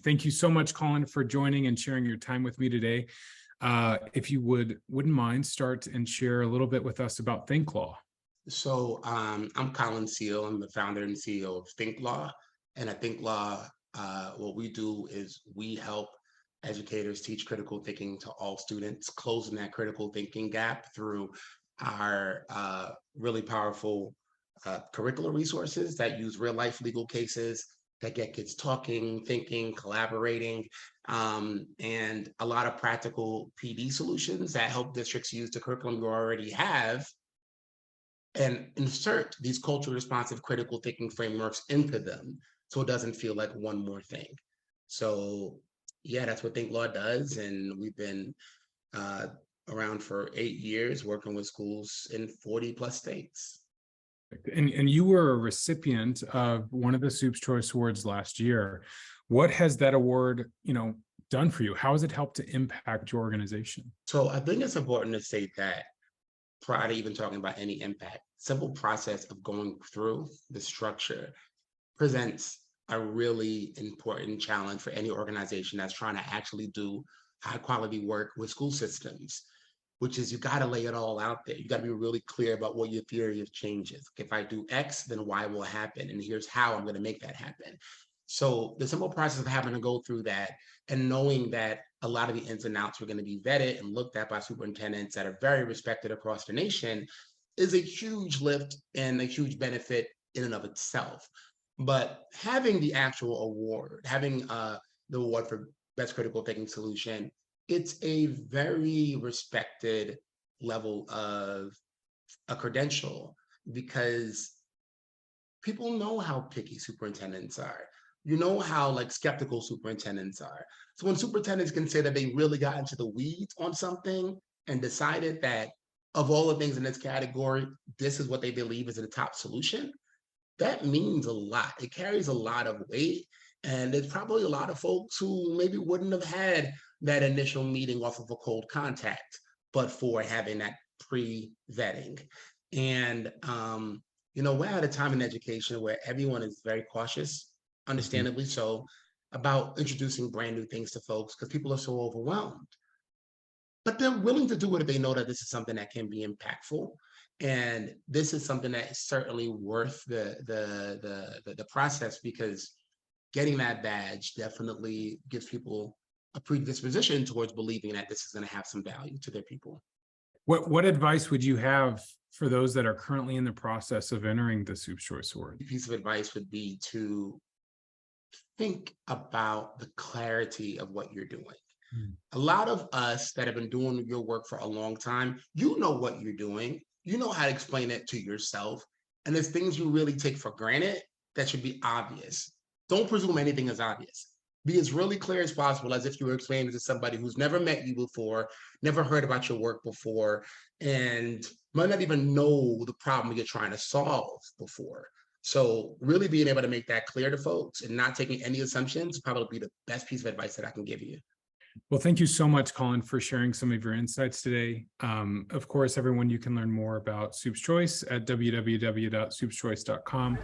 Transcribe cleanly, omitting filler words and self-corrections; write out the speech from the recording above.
Thank you so much, Colin, for joining and sharing your time with me today. If you wouldn't mind, start and share a little bit with us about thinkLaw. So I'm Colin Seale. I'm the founder and CEO of thinkLaw. And at thinkLaw, what we do is we help educators teach critical thinking to all students, closing that critical thinking gap through our really powerful curricular resources that use real life legal cases that get kids talking, thinking, collaborating, and a lot of practical PD solutions that help districts use the curriculum you already have and insert these culturally responsive critical thinking frameworks into them so it doesn't feel like one more thing. So yeah, that's what thinkLaw does. And we've been around for 8 years working with schools in 40 plus states. And you were a recipient of one of the Supes Choice Awards last year. What has that award, done for you? How has it helped to impact your organization? So I think it's important to say that prior to even talking about any impact, simple process of going through the structure presents a really important challenge for any organization that's trying to actually do high quality work with school systems, which is you got to lay it all out there. You got to be really clear about what your theory of change is. If I do X, then Y will happen. And here's how I'm going to make that happen. So the simple process of having to go through that and knowing that a lot of the ins and outs are going to be vetted and looked at by superintendents that are very respected across the nation is a huge lift and a huge benefit in and of itself. But having the actual award, having the award for Best Critical Thinking Solution, it's a very respected level of a credential because people know how picky superintendents are. You know how skeptical superintendents are. So when superintendents can say that they really got into the weeds on something and decided that of all the things in this category, this is what they believe is the top solution, that means a lot. It carries a lot of weight. And there's probably a lot of folks who maybe wouldn't have had that initial meeting off of a cold contact, but for having that pre-vetting. And, we're at a time in education where everyone is very cautious, understandably so, about introducing brand new things to folks because people are so overwhelmed. But they're willing to do it if they know that this is something that can be impactful. And this is something that is certainly worth the process because getting that badge definitely gives people a predisposition towards believing that this is going to have some value to their people. What advice would you have for those that are currently in the process of entering the Supes Choice Award? A piece of advice would be to think about the clarity of what you're doing. A lot of us that have been doing your work for a long time, you know what you're doing. You know how to explain it to yourself. And there's things you really take for granted that should be obvious. Don't presume anything is obvious. Be as really clear as possible as if you were explaining to somebody who's never met you before, never heard about your work before, and might not even know the problem you're trying to solve before. So really being able to make that clear to folks and not taking any assumptions probably be the best piece of advice that I can give you. Well, thank you so much, Colin, for sharing some of your insights today. Of course, everyone, you can learn more about Supes Choice at www.supeschoice.com.